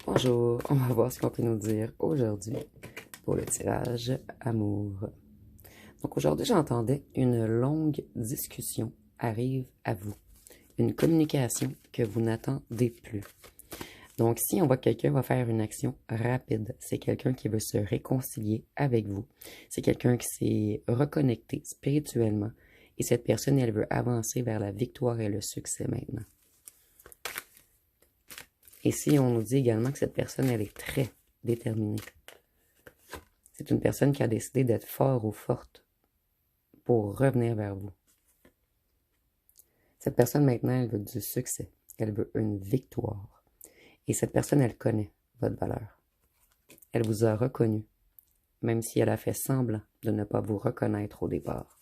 Bonjour, on va voir ce qu'on peut nous dire aujourd'hui pour le tirage amour. Donc aujourd'hui, j'entendais une longue discussion arrive à vous, une communication que vous n'attendez plus. Donc si on voit que quelqu'un va faire une action rapide, c'est quelqu'un qui veut se réconcilier avec vous, c'est quelqu'un qui s'est reconnecté spirituellement et cette personne, elle veut avancer vers la victoire et le succès maintenant. Et si on nous dit également que cette personne, elle est très déterminée. C'est une personne qui a décidé d'être fort ou forte pour revenir vers vous. Cette personne, maintenant, elle veut du succès. Elle veut une victoire. Et cette personne, elle connaît votre valeur. Elle vous a reconnu, même si elle a fait semblant de ne pas vous reconnaître au départ.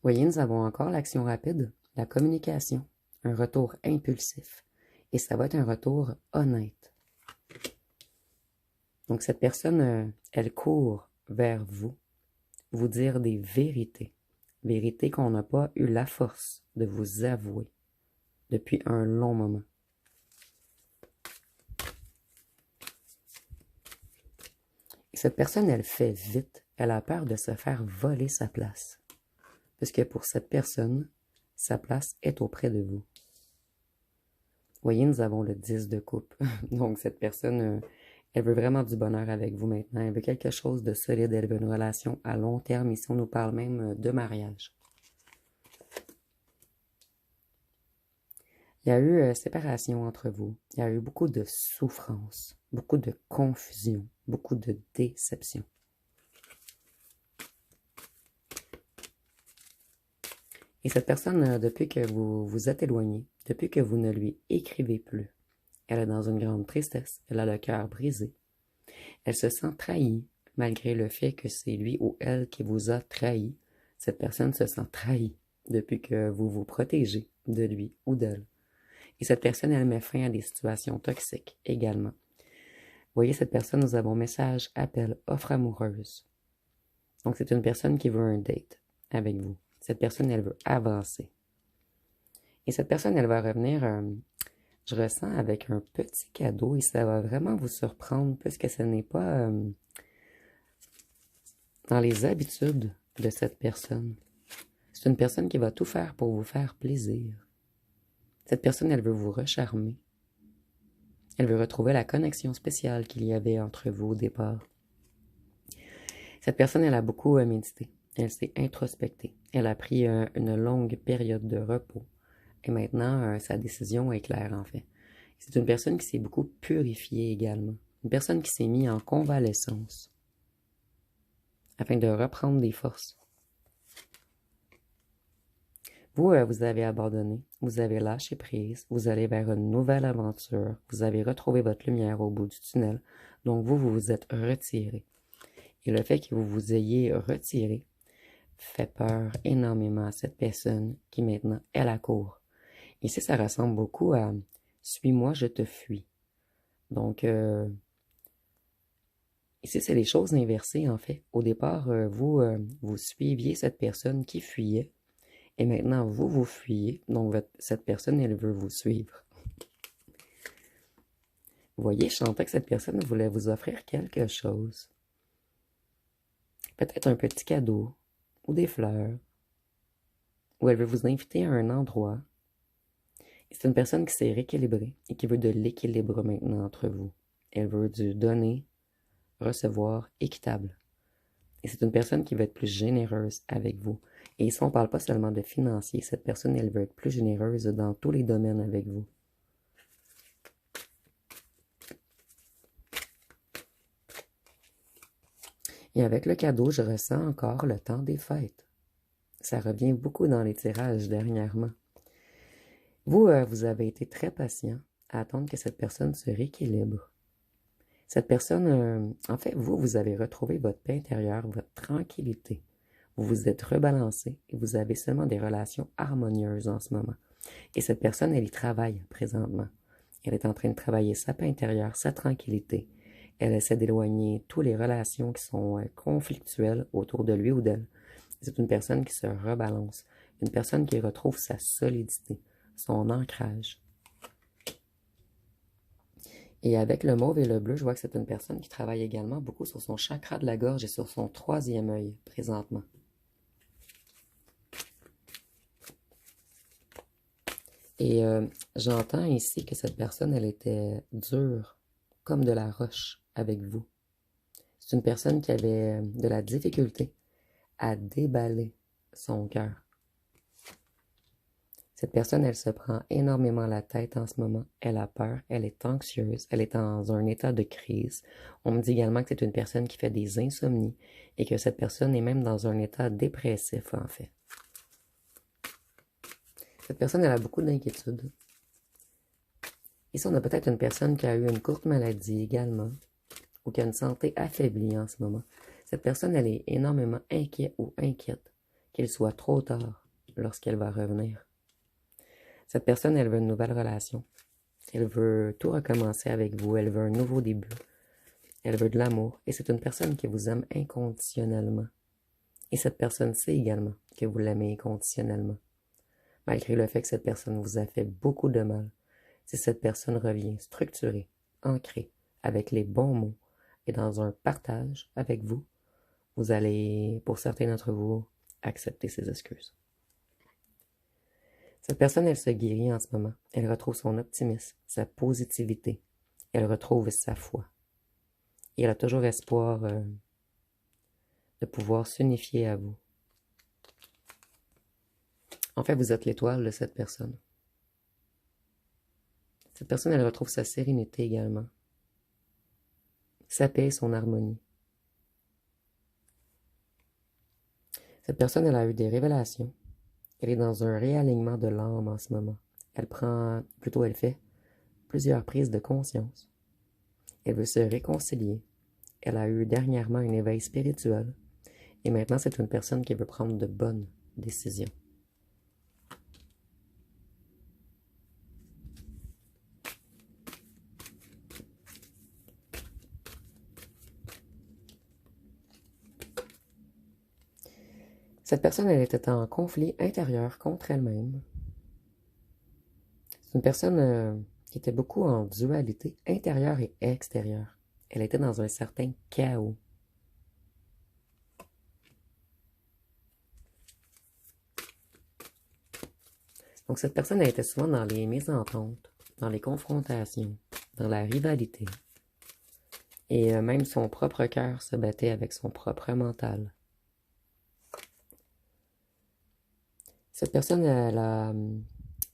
Voyez, nous avons encore l'action rapide, la communication, un retour impulsif. Et ça va être un retour honnête. Donc cette personne, elle court vers vous dire des vérités. Vérités qu'on n'a pas eu la force de vous avouer depuis un long moment. Et cette personne, elle fait vite. Elle a peur de se faire voler sa place. Parce que pour cette personne, sa place est auprès de vous. Voyez, nous avons le 10 de coupe. Donc cette personne, elle veut vraiment du bonheur avec vous maintenant. Elle veut quelque chose de solide. Elle veut une relation à long terme. Ici, on nous parle même de mariage. Il y a eu séparation entre vous. Il y a eu beaucoup de souffrance, beaucoup de confusion, beaucoup de déception. Et cette personne, depuis que vous vous êtes éloigné, depuis que vous ne lui écrivez plus, elle est dans une grande tristesse, elle a le cœur brisé. Elle se sent trahie, malgré le fait que c'est lui ou elle qui vous a trahi. Cette personne se sent trahie depuis que vous vous protégez de lui ou d'elle. Et cette personne, elle met fin à des situations toxiques également. Vous voyez, cette personne, nous avons message, appel, offre amoureuse. Donc, c'est une personne qui veut un date avec vous. Cette personne, elle veut avancer. Et cette personne, elle va revenir, je ressens, avec un petit cadeau et ça va vraiment vous surprendre puisque ce n'est pas dans les habitudes de cette personne. C'est une personne qui va tout faire pour vous faire plaisir. Cette personne, elle veut vous recharmer. Elle veut retrouver la connexion spéciale qu'il y avait entre vous au départ. Cette personne, elle a beaucoup médité. Elle s'est introspectée. Elle a pris une longue période de repos. Et maintenant, sa décision est claire, en fait. C'est une personne qui s'est beaucoup purifiée également. Une personne qui s'est mise en convalescence afin de reprendre des forces. Vous, vous avez abandonné, vous avez lâché prise, vous allez vers une nouvelle aventure, vous avez retrouvé votre lumière au bout du tunnel, donc vous vous êtes retiré. Et le fait que vous vous ayez retiré fait peur énormément à cette personne qui maintenant est à la cour. Ici, ça ressemble beaucoup à « suis-moi, je te fuis ». Donc, ici, c'est les choses inversées, en fait. Au départ, vous suiviez cette personne qui fuyait, et maintenant, vous fuyez, donc cette personne, elle veut vous suivre. Vous voyez, je sentais que cette personne voulait vous offrir quelque chose. Peut-être un petit cadeau, ou des fleurs, ou elle veut vous inviter à un endroit. C'est une personne qui s'est rééquilibrée et qui veut de l'équilibre maintenant entre vous. Elle veut du donner, recevoir, équitable. Et c'est une personne qui veut être plus généreuse avec vous. Et ici, on ne parle pas seulement de financier. Cette personne, elle veut être plus généreuse dans tous les domaines avec vous. Et avec le cadeau, je ressens encore le temps des fêtes. Ça revient beaucoup dans les tirages dernièrement. Vous, vous avez été très patient à attendre que cette personne se rééquilibre. Cette personne, en fait, vous avez retrouvé votre paix intérieure, votre tranquillité. Vous vous êtes rebalancé et vous avez seulement des relations harmonieuses en ce moment. Et cette personne, elle y travaille présentement. Elle est en train de travailler sa paix intérieure, sa tranquillité. Elle essaie d'éloigner toutes les relations qui sont conflictuelles autour de lui ou d'elle. C'est une personne qui se rebalance, une personne qui retrouve sa solidité, son ancrage. Et avec le mauve et le bleu, je vois que c'est une personne qui travaille également beaucoup sur son chakra de la gorge et sur son troisième œil présentement. Et j'entends ici que cette personne, elle était dure, comme de la roche avec vous. C'est une personne qui avait de la difficulté à déballer son cœur. Cette personne, elle se prend énormément la tête en ce moment. Elle a peur, elle est anxieuse, elle est dans un état de crise. On me dit également que c'est une personne qui fait des insomnies et que cette personne est même dans un état dépressif, en fait. Cette personne, elle a beaucoup d'inquiétudes. Ici, on a peut-être une personne qui a eu une courte maladie également, ou qui a une santé affaiblie en ce moment. Cette personne, elle est énormément inquiète ou inquiète qu'il soit trop tard lorsqu'elle va revenir. Cette personne, elle veut une nouvelle relation. Elle veut tout recommencer avec vous. Elle veut un nouveau début. Elle veut de l'amour. Et c'est une personne qui vous aime inconditionnellement. Et cette personne sait également que vous l'aimez inconditionnellement. Malgré le fait que cette personne vous a fait beaucoup de mal. Si cette personne revient structurée, ancrée, avec les bons mots et dans un partage avec vous, vous allez, pour certains d'entre vous, accepter ses excuses. Cette personne, elle se guérit en ce moment. Elle retrouve son optimisme, sa positivité. Elle retrouve sa foi. Et elle a toujours espoir de pouvoir s'unifier à vous. En fait, vous êtes l'étoile de cette personne. Cette personne, elle retrouve sa sérénité également. Sa paix et son harmonie. Cette personne, elle a eu des révélations. Elle est dans un réalignement de l'âme en ce moment. Elle fait plusieurs prises de conscience. Elle veut se réconcilier. Elle a eu dernièrement un éveil spirituel. Et maintenant, c'est une personne qui veut prendre de bonnes décisions. Cette personne, elle était en conflit intérieur contre elle-même. C'est une personne qui était beaucoup en dualité intérieure et extérieure. Elle était dans un certain chaos. Donc cette personne, elle était souvent dans les mésententes, dans les confrontations, dans la rivalité. Et même son propre cœur se battait avec son propre mental. Cette personne, elle a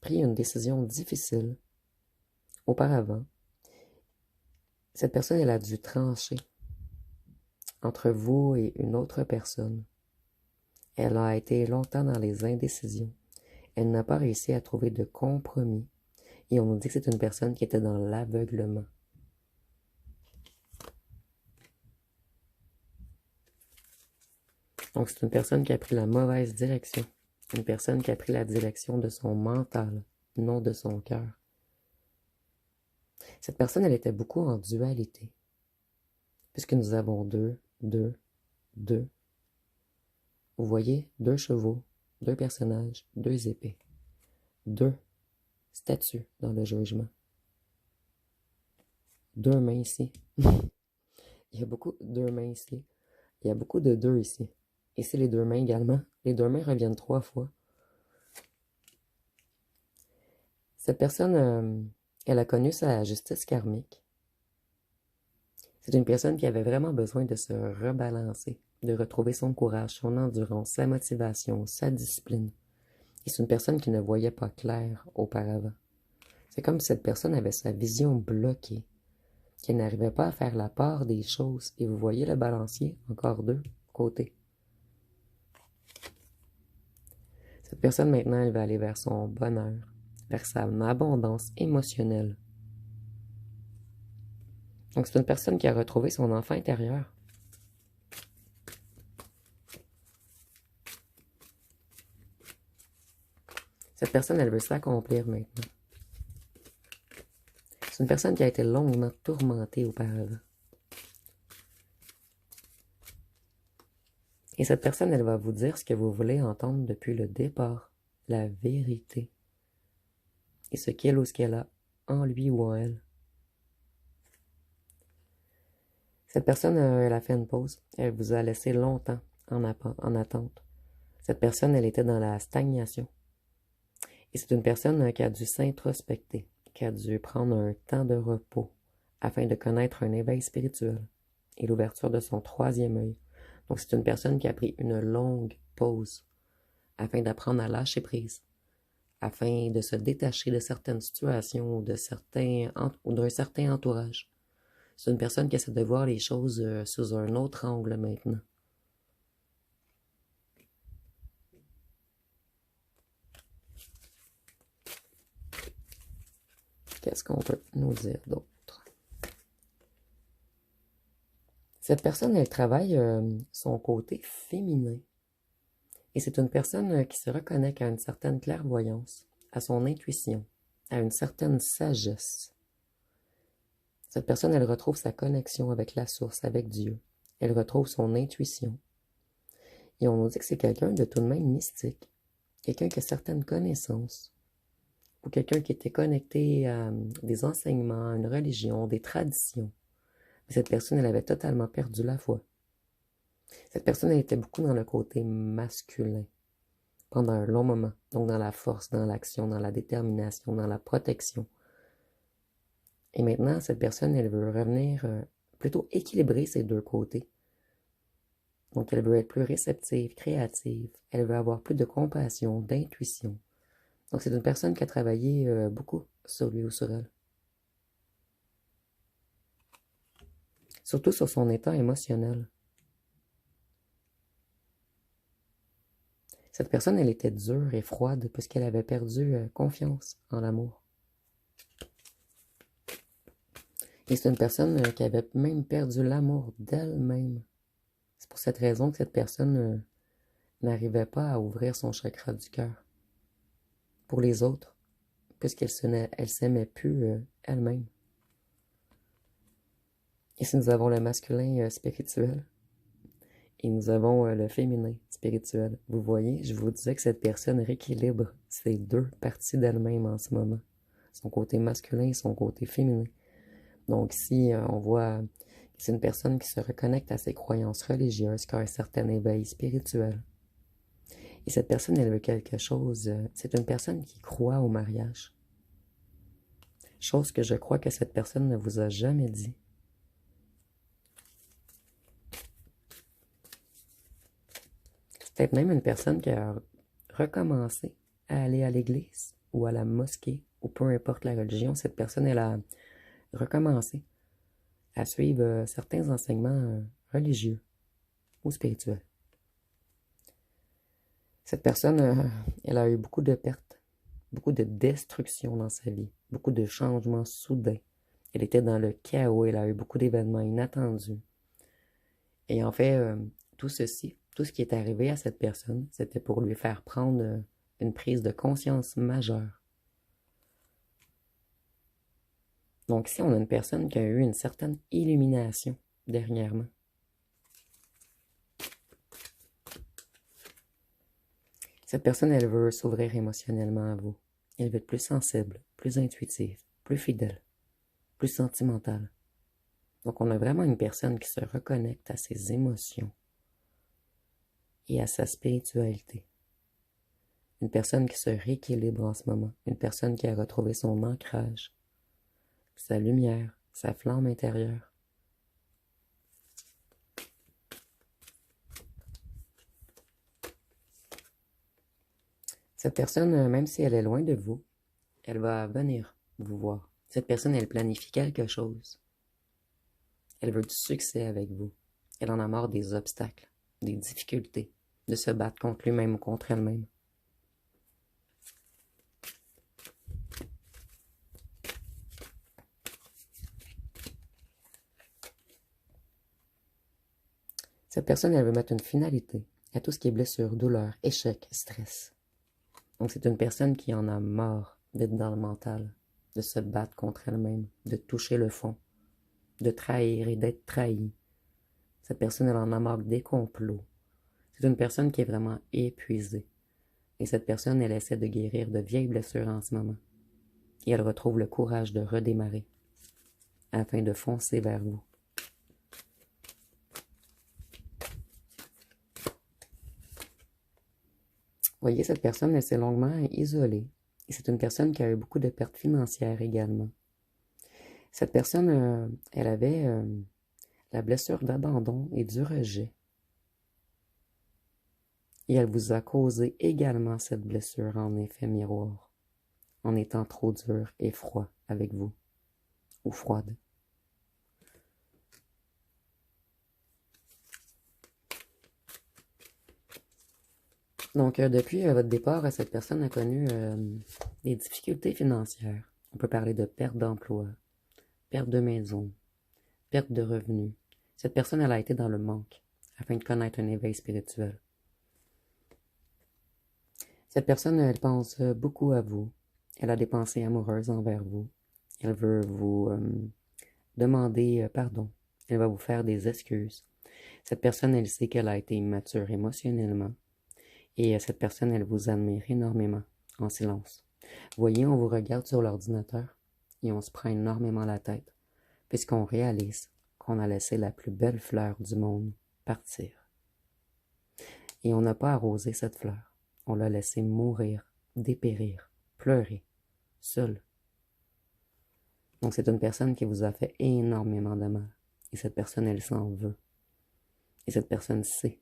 pris une décision difficile auparavant. Cette personne, elle a dû trancher entre vous et une autre personne. Elle a été longtemps dans les indécisions. Elle n'a pas réussi à trouver de compromis. Et on nous dit que c'est une personne qui était dans l'aveuglement. Donc c'est une personne qui a pris la mauvaise direction. Une personne qui a pris la direction de son mental, non de son cœur. Cette personne, elle était beaucoup en dualité. Puisque nous avons deux. Vous voyez, 2 chevaux, 2 personnages, 2 épées. 2 statues dans le jugement. 2 mains ici. Il y a beaucoup de 2 mains ici. Il y a beaucoup de 2 ici. Ici, les 2 mains également. Les 2 mains reviennent 3 fois. Cette personne, elle a connu sa justice karmique. C'est une personne qui avait vraiment besoin de se rebalancer, de retrouver son courage, son endurance, sa motivation, sa discipline. Et c'est une personne qui ne voyait pas clair auparavant. C'est comme si cette personne avait sa vision bloquée, qu'elle n'arrivait pas à faire la part des choses. Et vous voyez le balancier, encore 2 côtés. Cette personne, maintenant, elle va aller vers son bonheur, vers sa abondance émotionnelle. Donc, c'est une personne qui a retrouvé son enfant intérieur. Cette personne, elle veut s'accomplir maintenant. C'est une personne qui a été longuement tourmentée auparavant. Et cette personne, elle va vous dire ce que vous voulez entendre depuis le départ, la vérité. Et ce qu'elle ou ce qu'elle a en lui ou en elle. Cette personne, elle a fait une pause. Elle vous a laissé longtemps en attente. Cette personne, elle était dans la stagnation. Et c'est une personne qui a dû s'introspecter, qui a dû prendre un temps de repos afin de connaître un éveil spirituel et l'ouverture de son troisième œil. Donc c'est une personne qui a pris une longue pause afin d'apprendre à lâcher prise, afin de se détacher de certaines situations ou d'un certain entourage. C'est une personne qui essaie de voir les choses sous un autre angle maintenant. Qu'est-ce qu'on peut nous dire d'autre? Cette personne, elle travaille son côté féminin. Et c'est une personne qui se reconnecte à une certaine clairvoyance, à son intuition, à une certaine sagesse. Cette personne, elle retrouve sa connexion avec la source, avec Dieu. Elle retrouve son intuition. Et on nous dit que c'est quelqu'un de tout de même mystique, quelqu'un qui a certaines connaissances, ou quelqu'un qui était connecté à des enseignements, à une religion, des traditions. Mais cette personne, elle avait totalement perdu la foi. Cette personne, elle était beaucoup dans le côté masculin pendant un long moment. Donc dans la force, dans l'action, dans la détermination, dans la protection. Et maintenant, cette personne, elle veut revenir plutôt équilibrer ces deux côtés. Donc elle veut être plus réceptive, créative. Elle veut avoir plus de compassion, d'intuition. Donc c'est une personne qui a travaillé beaucoup sur lui ou sur elle. Surtout sur son état émotionnel. Cette personne, elle était dure et froide parce qu'elle avait perdu confiance en l'amour. Et c'est une personne qui avait même perdu l'amour d'elle-même. C'est pour cette raison que cette personne n'arrivait pas à ouvrir son chakra du cœur pour les autres, puisqu'elle s'aimait plus elle-même. Et si nous avons le masculin spirituel, et nous avons le féminin spirituel. Vous voyez, je vous disais que cette personne rééquilibre ces deux parties d'elle-même en ce moment. Son côté masculin et son côté féminin. Donc ici, on voit que c'est une personne qui se reconnecte à ses croyances religieuses, qui a un certain éveil spirituel. Et cette personne, elle veut quelque chose. C'est une personne qui croit au mariage. Chose que je crois que cette personne ne vous a jamais dit. C'est peut-être même une personne qui a recommencé à aller à l'église ou à la mosquée, ou peu importe la religion. Cette personne, elle a recommencé à suivre certains enseignements religieux ou spirituels. Cette personne, elle a eu beaucoup de pertes, beaucoup de destruction dans sa vie, beaucoup de changements soudains. Elle était dans le chaos, elle a eu beaucoup d'événements inattendus. Et en fait, tout ceci, tout ce qui est arrivé à cette personne, c'était pour lui faire prendre une prise de conscience majeure. Donc ici, on a une personne qui a eu une certaine illumination dernièrement. Cette personne, elle veut s'ouvrir émotionnellement à vous. Elle veut être plus sensible, plus intuitive, plus fidèle, plus sentimentale. Donc on a vraiment une personne qui se reconnecte à ses émotions et à sa spiritualité. Une personne qui se rééquilibre en ce moment. Une personne qui a retrouvé son ancrage, sa lumière, sa flamme intérieure. Cette personne, même si elle est loin de vous, elle va venir vous voir. Cette personne, elle planifie quelque chose. Elle veut du succès avec vous. Elle en a marre des obstacles, des difficultés, de se battre contre lui-même ou contre elle-même. Cette personne, elle veut mettre une finalité à tout ce qui est blessure, douleur, échec, stress. Donc c'est une personne qui en a marre d'être dans le mental, de se battre contre elle-même, de toucher le fond, de trahir et d'être trahie. Cette personne, elle en a marre des complots. C'est une personne qui est vraiment épuisée. Et cette personne, elle essaie de guérir de vieilles blessures en ce moment. Et elle retrouve le courage de redémarrer afin de foncer vers vous. Voyez, cette personne, elle s'est longuement isolée. Et c'est une personne qui a eu beaucoup de pertes financières également. Cette personne, elle avait la blessure d'abandon et du rejet. Et elle vous a causé également cette blessure en effet miroir, en étant trop dur et froid avec vous, ou froide. Donc, depuis votre départ, cette personne a connu des difficultés financières. On peut parler de perte d'emploi, perte de maison, perte de revenus. Cette personne, elle a été dans le manque afin de connaître un éveil spirituel. Cette personne, elle pense beaucoup à vous. Elle a des pensées amoureuses envers vous. Elle veut vous demander pardon. Elle va vous faire des excuses. Cette personne, elle sait qu'elle a été immature émotionnellement. Et cette personne, elle vous admire énormément, en silence. Vous voyez, on vous regarde sur l'ordinateur et on se prend énormément la tête, puisqu'on réalise qu'on a laissé la plus belle fleur du monde partir. Et on n'a pas arrosé cette fleur. On l'a laissée mourir, dépérir, pleurer, seule. Donc c'est une personne qui vous a fait énormément de mal. Et cette personne, elle s'en veut. Et cette personne sait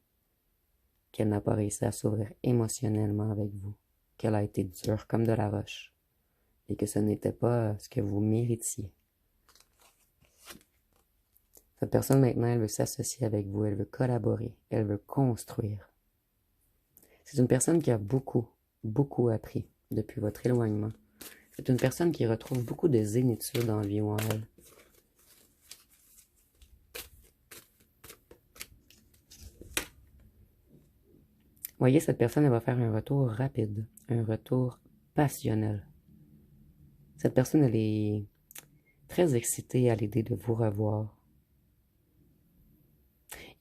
qu'elle n'a pas réussi à s'ouvrir émotionnellement avec vous, qu'elle a été dure comme de la roche, et que ce n'était pas ce que vous méritiez. Cette personne, maintenant, elle veut s'associer avec vous, elle veut collaborer, elle veut construire. C'est une personne qui a beaucoup, beaucoup appris depuis votre éloignement. C'est une personne qui retrouve beaucoup de zénitude en vie ou en elle. Voyez, cette personne, elle va faire un retour rapide, un retour passionnel. Cette personne, elle est très excitée à l'idée de vous revoir.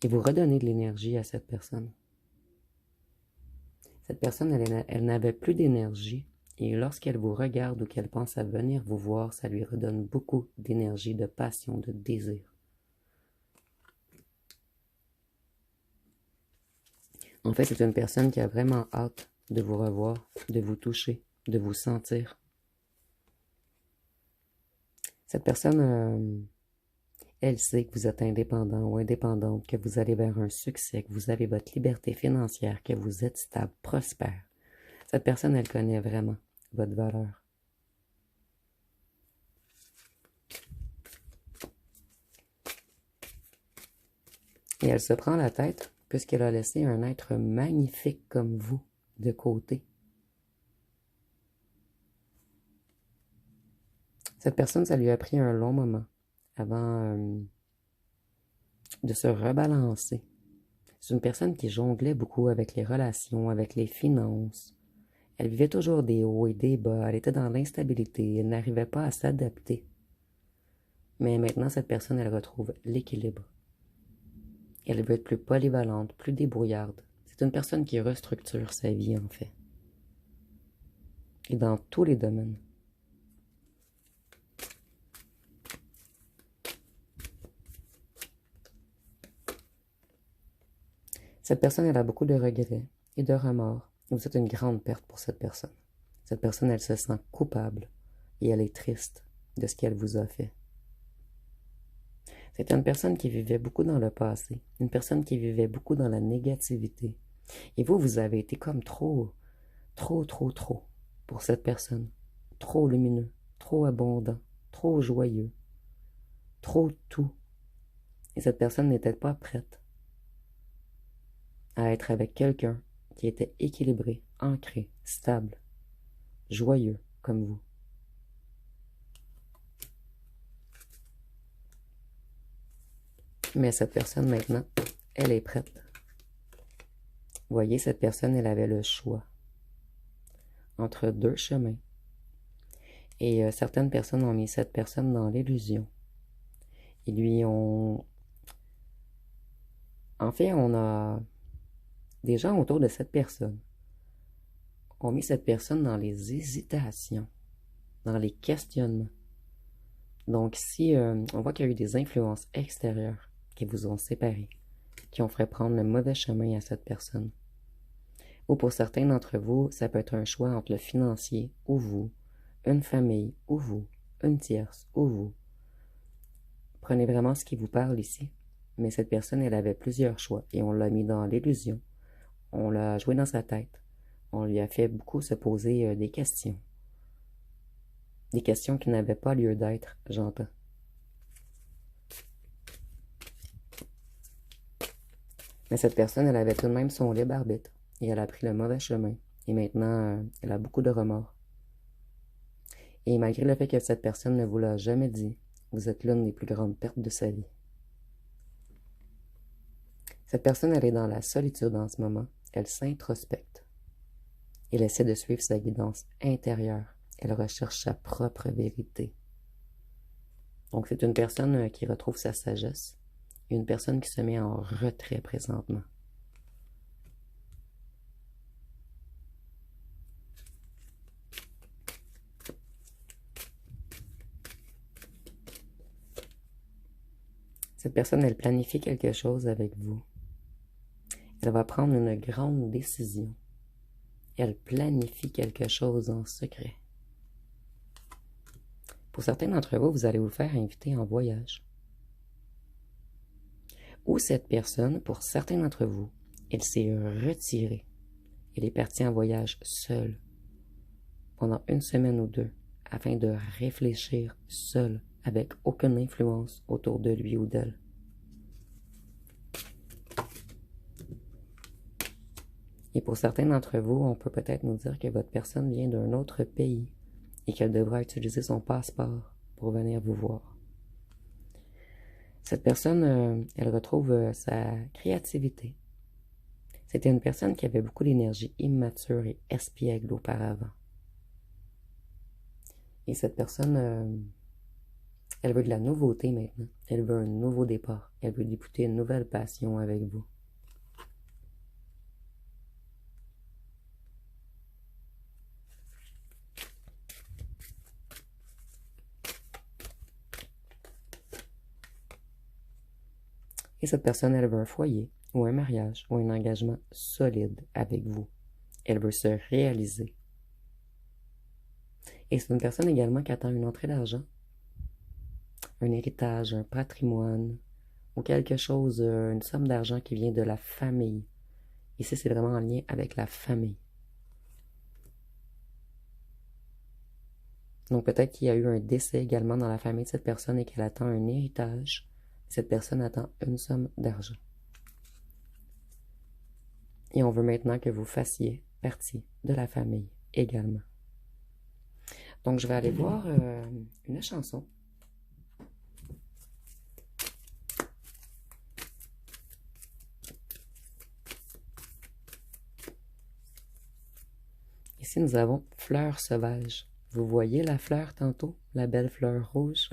Et vous redonnez de l'énergie à cette personne. Cette personne, elle n'avait plus d'énergie. Et lorsqu'elle vous regarde ou qu'elle pense à venir vous voir, ça lui redonne beaucoup d'énergie, de passion, de désir. En fait, c'est une personne qui a vraiment hâte de vous revoir, de vous toucher, de vous sentir. Cette personne, elle sait que vous êtes indépendant ou indépendante, que vous allez vers un succès, que vous avez votre liberté financière, que vous êtes stable, prospère. Cette personne, elle connaît vraiment votre valeur. Et elle se prend la tête puisqu'elle a laissé un être magnifique comme vous de côté. Cette personne, ça lui a pris un long moment avant de se rebalancer. C'est une personne qui jonglait beaucoup avec les relations, avec les finances. Elle vivait toujours des hauts et des bas, elle était dans l'instabilité, elle n'arrivait pas à s'adapter. Mais maintenant, cette personne, elle retrouve l'équilibre. Elle veut être plus polyvalente, plus débrouillarde. C'est une personne qui restructure sa vie, en fait. Et dans tous les domaines. Cette personne, elle a beaucoup de regrets et de remords. Et vous êtes une grande perte pour cette personne. Cette personne, elle se sent coupable et elle est triste de ce qu'elle vous a fait. C'est une personne qui vivait beaucoup dans le passé, une personne qui vivait beaucoup dans la négativité. Et vous, vous avez été comme trop pour cette personne. Trop lumineux, trop abondant, trop joyeux, trop tout. Et cette personne n'était pas prête à être avec quelqu'un qui était équilibré, ancré, stable, joyeux comme vous. Mais cette personne maintenant, elle est prête. Vous voyez, cette personne, elle avait le choix entre deux chemins. Et certaines personnes ont mis cette personne dans l'illusion. Ils lui ont... En fait, on a Des gens autour de cette personne ont mis cette personne dans les hésitations, dans les questionnements. Donc, si on voit qu'il y a eu des influences extérieures qui vous ont séparés, qui ont fait prendre le mauvais chemin à cette personne, ou pour certains d'entre vous, ça peut être un choix entre le financier ou vous, une famille ou vous, une tierce ou vous. Prenez vraiment ce qui vous parle ici. Mais cette personne, elle avait plusieurs choix et on l'a mis dans l'illusion. On l'a joué dans sa tête. On lui a fait beaucoup se poser des questions. Des questions qui n'avaient pas lieu d'être, j'entends. Mais cette personne, elle avait tout de même son libre arbitre. Et elle a pris le mauvais chemin. Et maintenant, elle a beaucoup de remords. Et malgré le fait que cette personne ne vous l'a jamais dit, vous êtes l'une des plus grandes pertes de sa vie. Cette personne, elle est dans la solitude en ce moment. Elle s'introspecte. Elle essaie de suivre sa guidance intérieure. Elle recherche sa propre vérité. Donc, c'est une personne qui retrouve sa sagesse. Et une personne qui se met en retrait présentement. Cette personne, elle planifie quelque chose avec vous. Elle va prendre une grande décision. Elle planifie quelque chose en secret. Pour certains d'entre vous, vous allez vous faire inviter en voyage. Ou cette personne, pour certains d'entre vous, elle s'est retirée. Elle est partie en voyage seule pendant 1 semaine ou 2 afin de réfléchir seule avec aucune influence autour de lui ou d'elle. Et pour certains d'entre vous, on peut peut-être nous dire que votre personne vient d'un autre pays et qu'elle devra utiliser son passeport pour venir vous voir. Cette personne, elle retrouve sa créativité. C'était une personne qui avait beaucoup d'énergie immature et espiègle auparavant. Et cette personne, elle veut de la nouveauté maintenant. Elle veut un nouveau départ. Elle veut débuter une nouvelle passion avec vous. Et cette personne, elle veut un foyer, ou un mariage, ou un engagement solide avec vous. Elle veut se réaliser. Et c'est une personne également qui attend une entrée d'argent, un héritage, un patrimoine, ou quelque chose, une somme d'argent qui vient de la famille. Ici, c'est vraiment en lien avec la famille. Donc peut-être qu'il y a eu un décès également dans la famille de cette personne et qu'elle attend un héritage. Cette personne attend une somme d'argent. Et on veut maintenant que vous fassiez partie de la famille également. Donc je vais aller voir une chanson. Ici, nous avons Fleur sauvage. Vous voyez la fleur tantôt? La belle fleur rouge?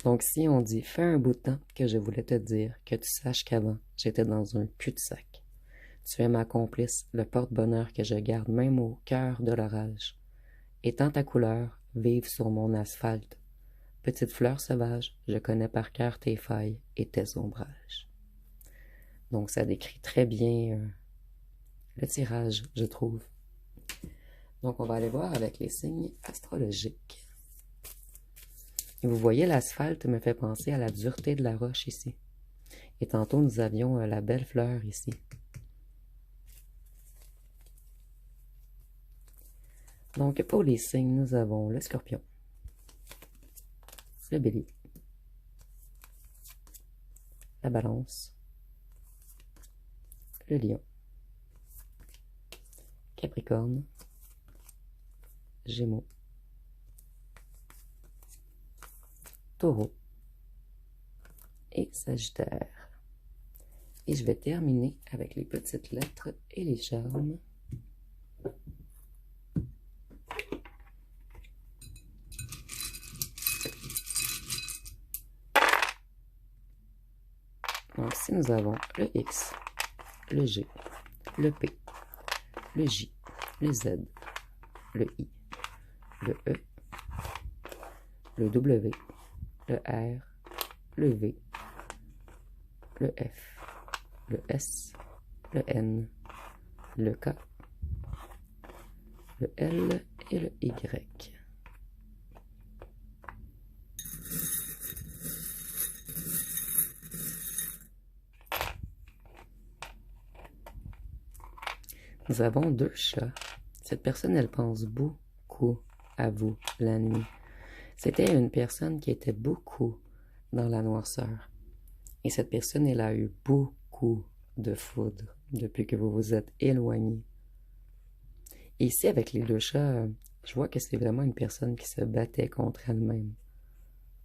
Donc, si on dit « Fais un bout de temps que je voulais te dire que tu saches qu'avant, j'étais dans un cul-de-sac. Tu es ma complice, le porte-bonheur que je garde même au cœur de l'orage. Étant ta couleur, vive sur mon asphalte. Petite fleur sauvage, je connais par cœur tes failles et tes ombrages. » Donc, ça décrit très bien le tirage, je trouve. Donc, on va aller voir avec les signes astrologiques. Et vous voyez, l'asphalte me fait penser à la dureté de la roche ici. Et tantôt, nous avions la belle fleur ici. Donc, pour les signes, nous avons le scorpion, le bélier, la balance, le lion, capricorne, gémeaux, taureau et sagittaire. Et je vais terminer avec les petites lettres et les charmes. Donc ici nous avons le X, le G, le P, le J, le Z, le I, le E, le W, le R, le V, le F, le S, le N, le K, le L et le Y. Nous avons deux chats. Cette personne, elle pense beaucoup à vous la nuit. C'était une personne qui était beaucoup dans la noirceur. Et cette personne, elle a eu beaucoup de foudre depuis que vous vous êtes éloigné. Et ici, avec les deux chats, je vois que c'est vraiment une personne qui se battait contre elle-même.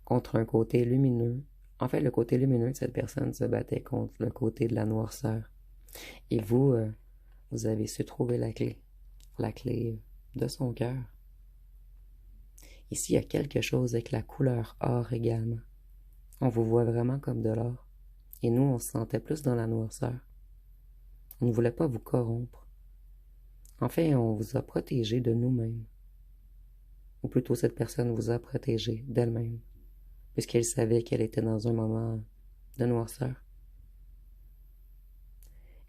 Contre un côté lumineux. En fait, le côté lumineux de cette personne se battait contre le côté de la noirceur. Et vous, vous avez su trouver la clé de son cœur. Ici, il y a quelque chose avec la couleur or également. On vous voit vraiment comme de l'or. Et nous, on se sentait plus dans la noirceur. On ne voulait pas vous corrompre. En fait, on vous a protégé de nous-mêmes. Ou plutôt, cette personne vous a protégé d'elle-même, puisqu'elle savait qu'elle était dans un moment de noirceur.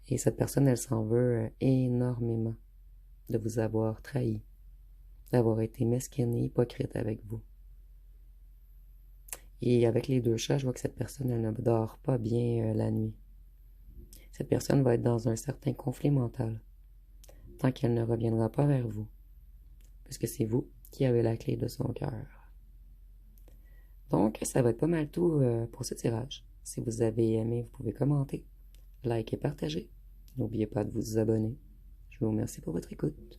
Et cette personne, elle s'en veut énormément de vous avoir trahi, d'avoir été mesquine et hypocrite avec vous. Et avec les deux chats, je vois que cette personne, elle ne dort pas bien la nuit. Cette personne va être dans un certain conflit mental, tant qu'elle ne reviendra pas vers vous, puisque c'est vous qui avez la clé de son cœur. Donc, ça va être pas mal tout pour ce tirage. Si vous avez aimé, vous pouvez commenter, liker et partager. N'oubliez pas de vous abonner. Je vous remercie pour votre écoute.